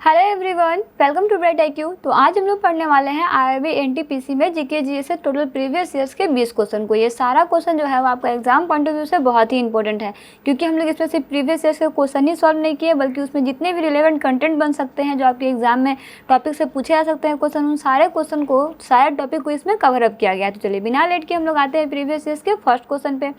Hello everyone, welcome to bright IQ। तो आज हम लोग पढ़ने वाले हैं IRB NTPC में जीके जीएस से टोटल प्रीवियस ईयर्स के 20 क्वेश्चन को। ये सारा क्वेश्चन जो है वो आपका एग्जाम पॉइंट ऑफ व्यू से बहुत ही इंपॉर्टेंट है, क्योंकि हम लोग इसमें सिर्फ प्रीवियस ईयर्स के क्वेश्चन ही सॉल्व नहीं किए, बल्कि उसमें जितने भी रिलेवेंट कंटेंट बन सकते हैं जो आपके एग्जाम में टॉपिक से पूछे जा सकते हैं क्वेश्चन, उन सारे क्वेश्चन को सारे टॉपिक को इसमें कवर अप किया गया। तो चलिए बिना लेट के हम लोग आते हैं प्रीवियस ईयर्स के फर्स्ट क्वेश्चन पे,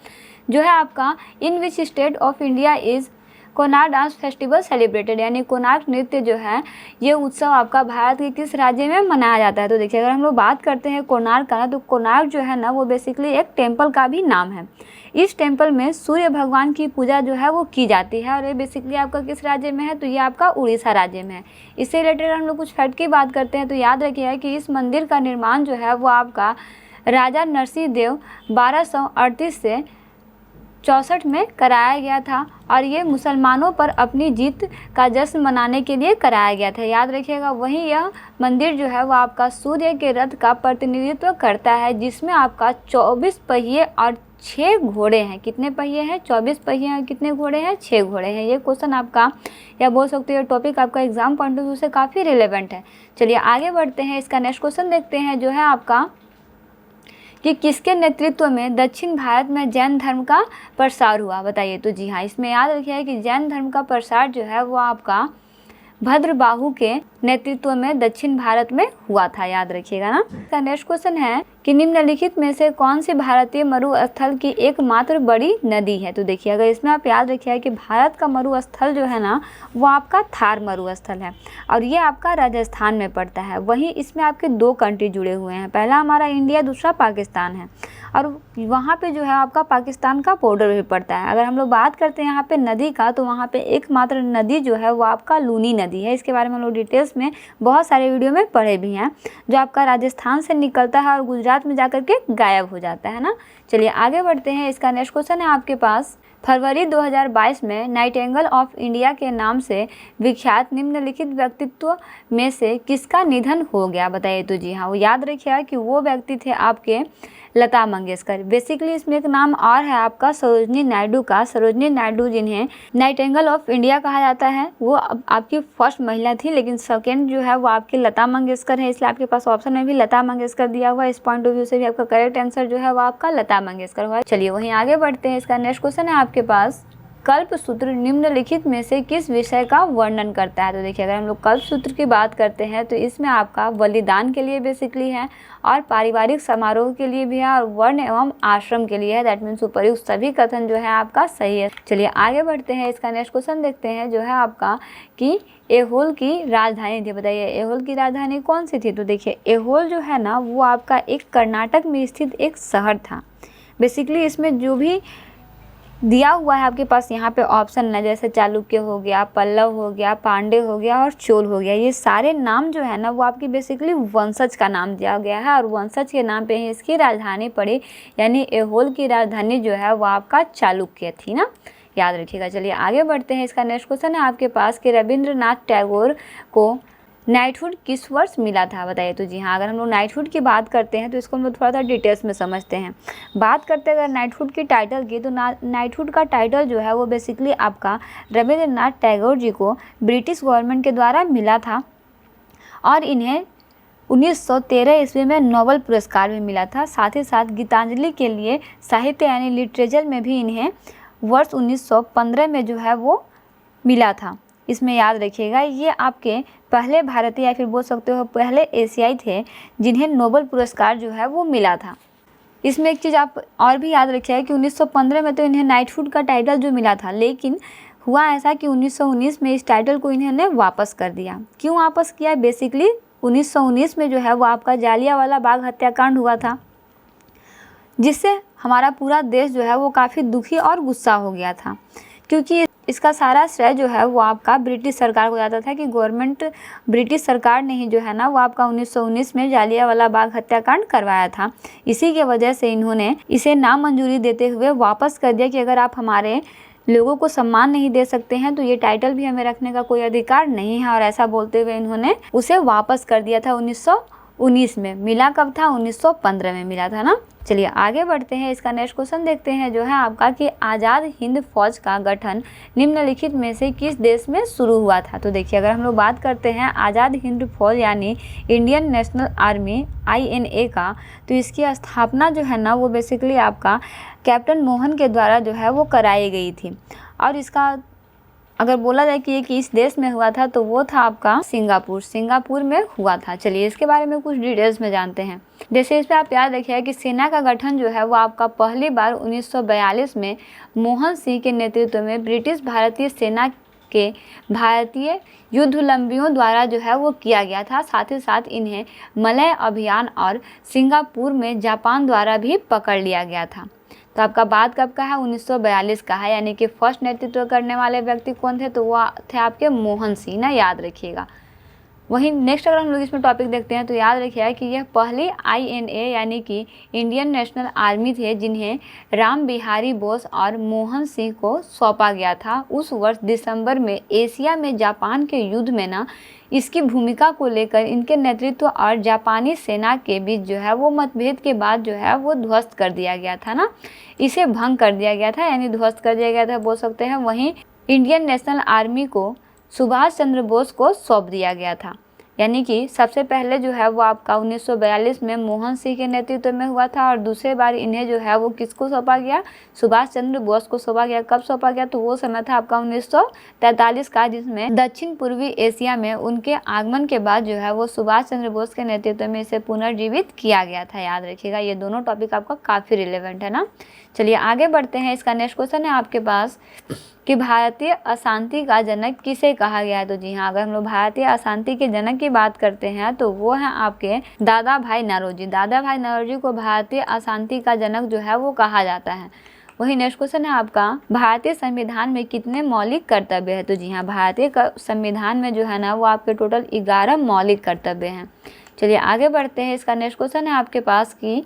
जो है आपका in which state of India is Konark dance festival celebrated, यानी कोणार्क नृत्य जो है ये उत्सव आपका भारत के किस राज्य में मनाया जाता है। तो देखिए, अगर हम लोग बात करते हैं कोणार्क का, तो कोणार्क जो है ना वो बेसिकली एक टेम्पल का भी नाम है। इस टेम्पल में सूर्य भगवान की पूजा जो है वो की जाती है, और ये बेसिकली आपका किस राज्य में है, तो ये आपका उड़ीसा राज्य में है। इससे रिलेटेड हम लोग कुछ फैक्ट की बात करते हैं, तो याद रखिएगा कि इस मंदिर का निर्माण जो है वो आपका राजा नरसिंह देव 1238 से 64 में कराया गया था, और ये मुसलमानों पर अपनी जीत का जश्न मनाने के लिए कराया गया था। याद रखिएगा। वहीं यह मंदिर जो है वो आपका सूर्य के रथ का प्रतिनिधित्व करता है, जिसमें आपका 24 पहिए और 6 घोड़े हैं। कितने पहिए हैं? 24 पहिए हैं। कितने घोड़े हैं? 6 घोड़े हैं। ये क्वेश्चन आपका, या बोल सकते हो टॉपिक आपका एग्जाम पॉइंट ऑफ व्यू से काफ़ी रिलेवेंट है। चलिए आगे बढ़ते हैं। इसका नेक्स्ट क्वेश्चन देखते हैं, जो है आपका कि किसके नेतृत्व में दक्षिण भारत में जैन धर्म का प्रसार हुआ, बताइए। तो जी हाँ, इसमें याद रखिए कि जैन धर्म का प्रसार जो है वो आपका भद्रबाहु के नेतृत्व में दक्षिण भारत में हुआ था। याद रखिएगा ना। इसका नेक्स्ट क्वेश्चन है कि निम्नलिखित में से कौन सी भारतीय मरुस्थल की एकमात्र बड़ी नदी है। तो देखिए, अगर इसमें आप याद रखिए कि भारत का मरुस्थल जो है ना वो आपका थार मरुस्थल है, और ये आपका राजस्थान में पड़ता है। वहीं इसमें आपके 2 कंट्री जुड़े हुए हैं, पहला हमारा इंडिया, दूसरा पाकिस्तान है, और वहाँ पे जो है आपका पाकिस्तान का बॉर्डर भी पड़ता है। अगर हम लोग बात करते हैं यहाँ पे नदी का, तो वहाँ पे एकमात्र नदी जो है वो आपका लूनी नदी है। इसके बारे में हम लोग डिटेल्स में बहुत सारे वीडियो में पढ़े भी हैं, जो आपका राजस्थान से निकलता है और गुजरात में जाकर के गायब हो जाता है ना। चलिए आगे बढ़ते हैं। इसका नेक्स्ट क्वेश्चन है आपके पास, फरवरी 2022 में नाइटिंगेल ऑफ इंडिया के नाम से विख्यात निम्नलिखित व्यक्तित्व में से किसका निधन हो गया, बताइए। तो जी हाँ, वो याद रखिएगा कि वो व्यक्ति थे आपके लता मंगेशकर। बेसिकली इसमें एक नाम और है आपका सरोजनी नायडू का। सरोजनी नायडू, जिन्हें नाइटिंगेल ऑफ इंडिया कहा जाता है, वो आपकी फर्स्ट महिला थी, लेकिन सेकेंड जो है वो आपकी लता मंगेशकर है, इसलिए आपके पास ऑप्शन में भी लता मंगेशकर दिया हुआ है। इस पॉइंट ऑफ व्यू से भी आपका करेक्ट आंसर जो है वो आपका लता मंगेशकर हुआ है। चलिए वहीं आगे बढ़ते हैं। इसका नेक्स्ट क्वेश्चन है आपके पास, कल्पसूत्र निम्नलिखित में से किस विषय का वर्णन करता है। तो देखिए, अगर हम लोग कल्पसूत्र की बात करते हैं, तो इसमें आपका बलिदान के लिए बेसिकली है, और पारिवारिक समारोह के लिए भी है, और वर्ण एवं आश्रम के लिए है। दैट मीन्स उपर्युक्त सभी कथन जो है आपका सही है। चलिए आगे बढ़ते हैं। इसका नेक्स्ट क्वेश्चन देखते हैं, जो है आपका कि ऐहोल की राजधानी थी, बताइए ऐहोल की राजधानी कौन सी थी। तो देखिए, ऐहोल जो है ना वो आपका एक कर्नाटक में स्थित एक शहर था। बेसिकली इसमें जो भी दिया हुआ है आपके पास यहाँ पे ऑप्शन है, जैसे चालुक्य हो गया, पल्लव हो गया, पांडे हो गया और चोल हो गया, ये सारे नाम जो है ना वो आपकी बेसिकली वंशज का नाम दिया गया है, और वंशज के नाम पे ही इसकी राजधानी पड़ी, यानी ऐहोल की राजधानी जो है वो आपका चालुक्य थी ना। याद रखिएगा। चलिए आगे बढ़ते हैं। इसका नेक्स्ट क्वेश्चन है आपके पास कि रविंद्रनाथ टैगोर को नाइटहुड किस वर्ष मिला था, बताइए। तो जी हाँ, अगर हम लोग नाइटहुड की बात करते हैं तो इसको हम लोग थोड़ा सा डिटेल्स में समझते हैं। बात करते हैं अगर नाइटहुड की टाइटल की, तो नाइटहुड का टाइटल जो है वो बेसिकली आपका रविंद्रनाथ टैगोर जी को ब्रिटिश गवर्नमेंट के द्वारा मिला था, और इन्हें 1913 ईस्वी में नोबेल पुरस्कार भी मिला था। साथ ही साथ गीतांजलि के लिए साहित्य यानी लिटरेचर में भी इन्हें वर्ष 1915 में जो है वो मिला था। इसमें याद रखिएगा, ये आपके पहले भारतीय या फिर बोल सकते हो पहले एशियाई थे जिन्हें नोबेल पुरस्कार जो है वो मिला था। इसमें एक चीज़ आप और भी याद रखिएगा कि 1915 में तो इन्हें नाइटहुड का टाइटल जो मिला था, लेकिन हुआ ऐसा कि 1919 में इस टाइटल को इन्होंने वापस कर दिया। क्यों वापस किया? बेसिकली 1919 में जो है वो आपका जालियांवाला बाग हत्याकांड हुआ था, जिससे हमारा पूरा देश जो है वो काफ़ी दुखी और गुस्सा हो गया था, क्योंकि इसका सारा श्रेय जो है वो आपका ब्रिटिश सरकार को जाता था, कि गवर्नमेंट ब्रिटिश सरकार ने ही जो है ना वो आपका 1919 में जालियांवाला बाग हत्याकांड करवाया था। इसी के वजह से इन्होंने इसे नामंजूरी देते हुए वापस कर दिया कि अगर आप हमारे लोगों को सम्मान नहीं दे सकते हैं तो ये टाइटल भी हमें रखने का कोई अधिकार नहीं है, और ऐसा बोलते हुए इन्होंने उसे वापस कर दिया था 19 में। मिला कब था? 1915 में मिला था ना। चलिए आगे बढ़ते हैं, इसका नेक्स्ट क्वेश्चन देखते हैं जो है आपका कि आज़ाद हिंद फौज का गठन निम्नलिखित में से किस देश में शुरू हुआ था? तो देखिए, अगर हम लोग बात करते हैं आज़ाद हिंद फौज यानी इंडियन नेशनल आर्मी INA का, तो इसकी स्थापना जो है ना वो बेसिकली आपका कैप्टन मोहन के द्वारा जो है वो कराई गई थी। और इसका अगर बोला जाए कि ये किस देश में हुआ था तो वो था आपका सिंगापुर में हुआ था। चलिए इसके बारे में कुछ डिटेल्स में जानते हैं। जैसे इसमें आप याद रखिए कि सेना का गठन जो है वो आपका पहली बार 1942 में मोहन सिंह के नेतृत्व में ब्रिटिश भारतीय सेना के भारतीय युद्धलंबियों द्वारा जो है वो किया गया था। साथ ही साथ इन्हें मलय अभियान और सिंगापुर में जापान द्वारा भी पकड़ लिया गया था। तो आपका बात कब का है? 1942 का है, यानी कि फर्स्ट नेतृत्व करने वाले व्यक्ति कौन थे? तो वो थे आपके मोहन सिंह ना, याद रखिएगा। वहीं नेक्स्ट अगर हम लोग इसमें टॉपिक देखते हैं तो याद रखिएगा कि यह पहली INA यानी कि इंडियन नेशनल आर्मी थे जिन्हें राम बिहारी बोस और मोहन सिंह को सौंपा गया था। उस वर्ष दिसंबर में एशिया में जापान के युद्ध में ना इसकी भूमिका को लेकर इनके नेतृत्व और जापानी सेना के बीच जो है वो मतभेद के बाद जो है वो ध्वस्त कर दिया गया था ना, इसे भंग कर दिया गया था, यानी ध्वस्त कर दिया गया था बोल सकते हैं। वहीं इंडियन नेशनल आर्मी को सुभाष चंद्र बोस को सौंप दिया गया था, यानी कि सबसे पहले जो है वो आपका 1942 में मोहन सिंह के नेतृत्व में हुआ था और दूसरे बार इन्हें जो है वो किसको सौंपा गया? सुभाष चंद्र बोस को सौंपा गया। कब सौंपा गया? तो वो समय था आपका 1943 का, जिसमें दक्षिण पूर्वी एशिया में उनके आगमन के बाद जो है वो सुभाष चंद्र बोस के नेतृत्व में इसे पुनर्जीवित किया गया था। याद रखिएगा, ये दोनों टॉपिक आपका काफ़ी रिलेवेंट है ना। चलिए आगे बढ़ते हैं, इसका नेक्स्ट क्वेश्चन है आपके पास कि भारतीय अशांति का जनक किसे कहा गया है? तो जी हाँ, अगर हम लोग भारतीय अशांति के जनक की बात करते हैं तो वो हैं आपके दादा भाई नौरोजी। दादा भाई नौरोजी को भारतीय अशांति का जनक जो है वो कहा जाता है। वही नेक्स्ट क्वेश्चन है आपका, भारतीय संविधान में कितने मौलिक कर्तव्य है? तो जी हाँ, भारतीय संविधान में जो है ना वो आपके टोटल 11 मौलिक कर्तव्य हैं। चलिए आगे बढ़ते हैं, इसका नेक्स्ट क्वेश्चन है आपके पास कि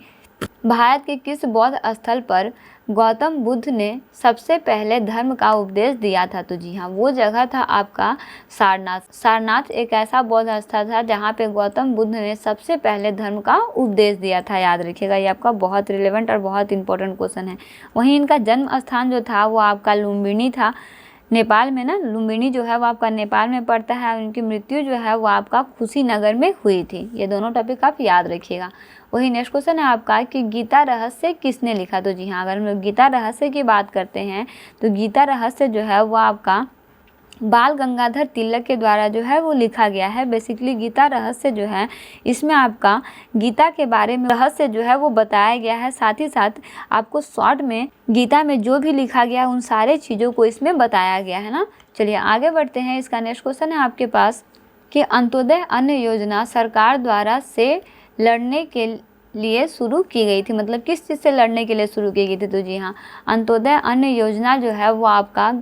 भारत के किस बौद्ध स्थल पर गौतम बुद्ध ने सबसे पहले धर्म का उपदेश दिया था? तो जी हाँ, वो जगह था आपका सारनाथ। सारनाथ एक ऐसा बौद्ध स्थल था जहाँ पे गौतम बुद्ध ने सबसे पहले धर्म का उपदेश दिया था। याद रखिएगा, ये आपका बहुत रिलेवेंट और बहुत इंपॉर्टेंट क्वेश्चन है। वहीं इनका जन्म स्थान जो था वो आपका लुम्बिनी था, नेपाल में ना। लुम्बिनी जो है वो आपका नेपाल में पड़ता है। उनकी मृत्यु जो है वो आपका कुशीनगर में हुई थी। ये दोनों टॉपिक आप याद रखिएगा। वही नेक्स्ट क्वेश्चन है आपका कि गीता रहस्य किसने लिखा? तो जी हाँ, अगर हम लोग गीता रहस्य की बात करते हैं तो गीता रहस्य जो है वो आपका बाल गंगाधर तिलक के द्वारा जो है वो लिखा गया है। बेसिकली गीता रहस्य जो है इसमें आपका गीता के बारे में रहस्य जो है वो बताया गया है। साथ ही साथ आपको शॉर्ट में गीता में जो भी लिखा गया उन सारे चीज़ों को इसमें बताया गया है ना। चलिए आगे बढ़ते हैं, इसका नेक्स्ट क्वेश्चन है आपके पास कि अंत्योदय अन्न योजना सरकार द्वारा से लड़ने के लिए शुरू की गई थी। मतलब किस चीज़ से लड़ने के लिए शुरू की गई थी? तो जी हाँ, अंत्योदय अन्न योजना जो है वो आपका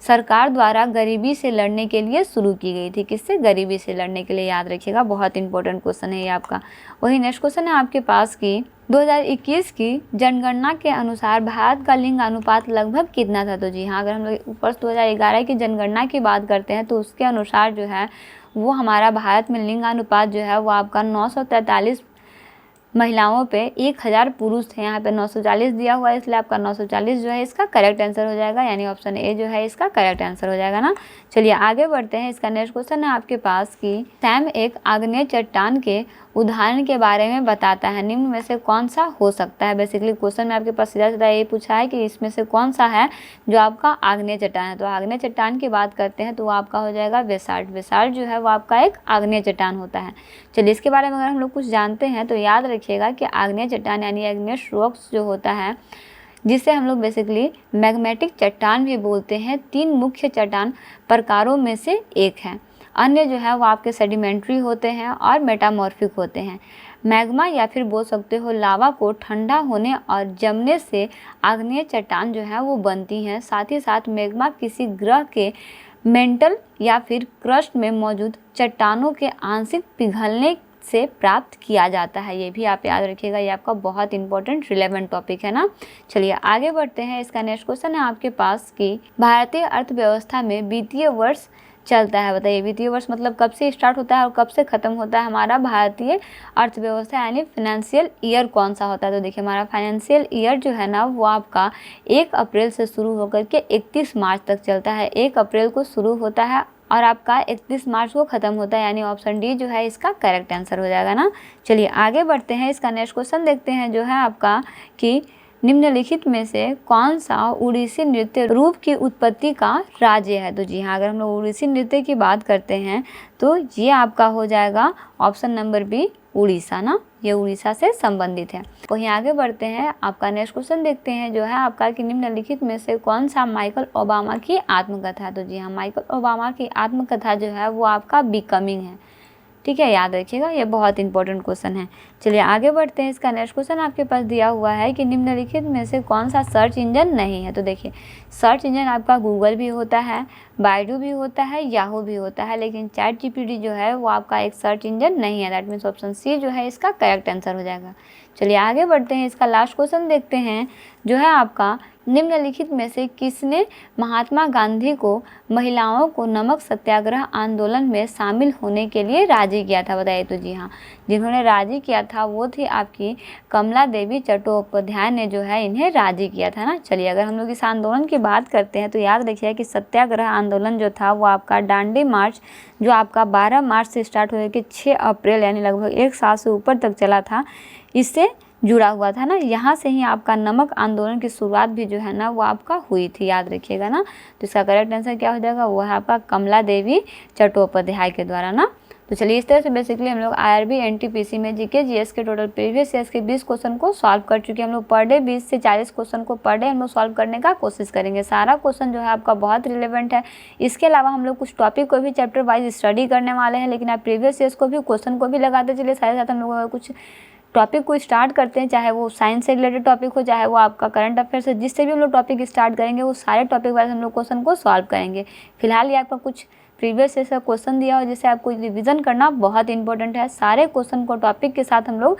सरकार द्वारा गरीबी से लड़ने के लिए शुरू की गई थी। किससे? गरीबी से लड़ने के लिए। याद रखिएगा, बहुत इंपॉर्टेंट क्वेश्चन है ये आपका। वही नेक्स्ट क्वेश्चन है आपके पास कि 2021 की जनगणना के अनुसार भारत का लिंग अनुपात लगभग कितना था? तो जी हाँ, अगर हम लोग वर्ष 2011 की जनगणना की बात करते हैं तो उसके अनुसार जो है वो हमारा भारत में लिंग अनुपात जो है वो आपका 943 महिलाओं पे 1000 पुरुष थे। यहाँ पे 940 दिया हुआ है, इसलिए आपका 940 जो है इसका करेक्ट आंसर हो जाएगा, यानी ऑप्शन ए जो है इसका करेक्ट आंसर हो जाएगा ना। चलिए आगे बढ़ते हैं, इसका नेक्स्ट क्वेश्चन है आपके पास कि सैम एक आग्नेय चट्टान के उदाहरण के बारे में बताता है, निम्न में से कौन सा हो सकता है? बेसिकली क्वेश्चन में आपके पास सीधा सीधा ये पूछा है कि इसमें से कौन सा है जो आपका आग्नेय चट्टान है। तो आग्नेय चट्टान की बात करते हैं तो वो आपका हो जाएगा बेसाल्ट। बेसाल्ट जो है वो आपका एक आग्नेय चट्टान होता है। चलिए इसके बारे में अगर हम लोग कुछ जानते हैं तो याद रखिएगा कि आग्नेय चट्टान यानी एग्नेस रॉक्स जो होता है, जिसे हम लोग बेसिकली मैग्मेटिक चट्टान भी बोलते हैं, 3 मुख्य चट्टान प्रकारों में से एक है। अन्य जो है वो आपके सेडिमेंट्री होते हैं और मेटामॉर्फिक होते हैं। मैग्मा या फिर बोल सकते हो लावा को ठंडा होने और जमने से आग्नेय चट्टान जो है वो बनती हैं। साथ ही साथ मैग्मा किसी ग्रह के मेंटल या फिर क्रस्ट में मौजूद चट्टानों के आंशिक पिघलने से प्राप्त किया जाता है। ये भी आप याद रखिएगा, ये आपका बहुत इंपॉर्टेंट रिलेवेंट टॉपिक है ना। चलिए आगे बढ़ते हैं, इसका नेक्स्ट क्वेश्चन है आपके पास कि भारतीय अर्थव्यवस्था में वित्तीय वर्ष चलता है? बताइए, वित्तीय वर्ष मतलब कब से स्टार्ट होता है और कब से ख़त्म होता है हमारा भारतीय अर्थव्यवस्था, यानी फाइनेंशियल ईयर कौन सा होता है? तो देखिए, हमारा फाइनेंशियल ईयर जो है ना वो आपका 1 अप्रैल से शुरू होकर के 31 मार्च तक चलता है। 1 अप्रैल को शुरू होता है और आपका 31 मार्च को ख़त्म होता है, यानी ऑप्शन डी जो है इसका करेक्ट आंसर हो जाएगा ना। चलिए आगे बढ़ते हैं, इसका नेक्स्ट क्वेश्चन देखते हैं जो है आपका कि निम्नलिखित में से कौन सा उड़ीसी नृत्य रूप की उत्पत्ति का राज्य है? तो जी हाँ, अगर हम लोग उड़ीसी नृत्य की बात करते हैं तो ये आपका हो जाएगा ऑप्शन नंबर बी, उड़ीसा ना, ये उड़ीसा से संबंधित है। वहीं आगे बढ़ते हैं, आपका नेक्स्ट क्वेश्चन देखते हैं जो है आपका कि निम्नलिखित में से कौन सा माइकल ओबामा की आत्मकथा है? तो जी हाँ, माइकल ओबामा की आत्मकथा जो है वो आपका बिकमिंग है। ठीक है, याद रखिएगा, ये बहुत इंपॉर्टेंट क्वेश्चन है। चलिए आगे बढ़ते हैं, इसका नेक्स्ट क्वेश्चन आपके पास दिया हुआ है कि निम्नलिखित में से कौन सा सर्च इंजन नहीं है? तो देखिए, सर्च इंजन आपका गूगल भी होता है, बाइडू भी होता है, याहू भी होता है, लेकिन चैट जीपीटी जो है वो आपका एक सर्च इंजन नहीं है। दैट मीन्स ऑप्शन सी जो है इसका करेक्ट आंसर हो जाएगा। चलिए आगे बढ़ते हैं, इसका लास्ट क्वेश्चन देखते हैं जो है आपका निम्नलिखित में से किसने महात्मा गांधी को महिलाओं को नमक सत्याग्रह आंदोलन में शामिल होने के लिए राजी किया था? बताइए। तो जी हाँ, जिन्होंने राजी किया था वो थी आपकी कमला देवी चट्टोपाध्याय ने जो है इन्हें राजी किया था ना। चलिए अगर हम लोग इस आंदोलन की बात करते हैं तो याद रखिए कि सत्याग्रह आंदोलन जो था वो आपका दांडी मार्च जो आपका 12 मार्च से स्टार्ट हुआ कि 6 अप्रैल यानी लगभग 1 साल से ऊपर तक चला था, इससे जुड़ा हुआ था ना। यहाँ से ही आपका नमक आंदोलन की शुरुआत भी जो है ना वो आपका हुई थी, याद रखिएगा ना। तो इसका करेक्ट आंसर क्या हो जाएगा? वो है आपका कमला देवी चट्टोपाध्याय के द्वारा ना। तो चलिए इस तरह से बेसिकली हम लोग आईआरबी एनटीपीसी में जीके जीएस के टोटल प्रीवियस ईयर्स के 20 क्वेश्चन को सॉल्व कर चुके हैं। हम लोग पर डे 20 से 40 क्वेश्चन को पर डे हम लोग सॉल्व करने का कोशिश करेंगे। सारा क्वेश्चन जो है आपका बहुत रिलेवेंट है। इसके अलावा हम लोग कुछ टॉपिक को भी चैप्टर वाइज स्टडी करने वाले हैं, लेकिन आप प्रीवियस ईयर्स को भी क्वेश्चन को भी लगाते चलिए। साथ ही साथ हम लोग कुछ टॉपिक को स्टार्ट करते हैं, चाहे वो साइंस से रिलेटेड टॉपिक हो, चाहे वो आपका करंट अफेयर्स है, जिससे भी हम लोग टॉपिक स्टार्ट करेंगे वो सारे टॉपिक वाइज हम लोग क्वेश्चन को सॉल्व करेंगे। फिलहाल ये आपका कुछ प्रीवियस ईयर का क्वेश्चन दिया हो जिससे आपको रिवीजन करना बहुत इंपॉर्टेंट है। सारे क्वेश्चन को टॉपिक के साथ हम लोग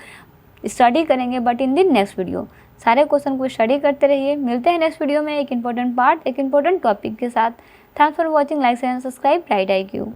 स्टडी करेंगे, but in the next video. सारे क्वेश्चन को स्टडी करते रहिए। मिलते हैं नेक्स्ट वीडियो में एक इंपॉर्टेंट पार्ट, एक इंपॉर्टेंट टॉपिक के साथ। Thanks for watching, like and subscribe bright IQ।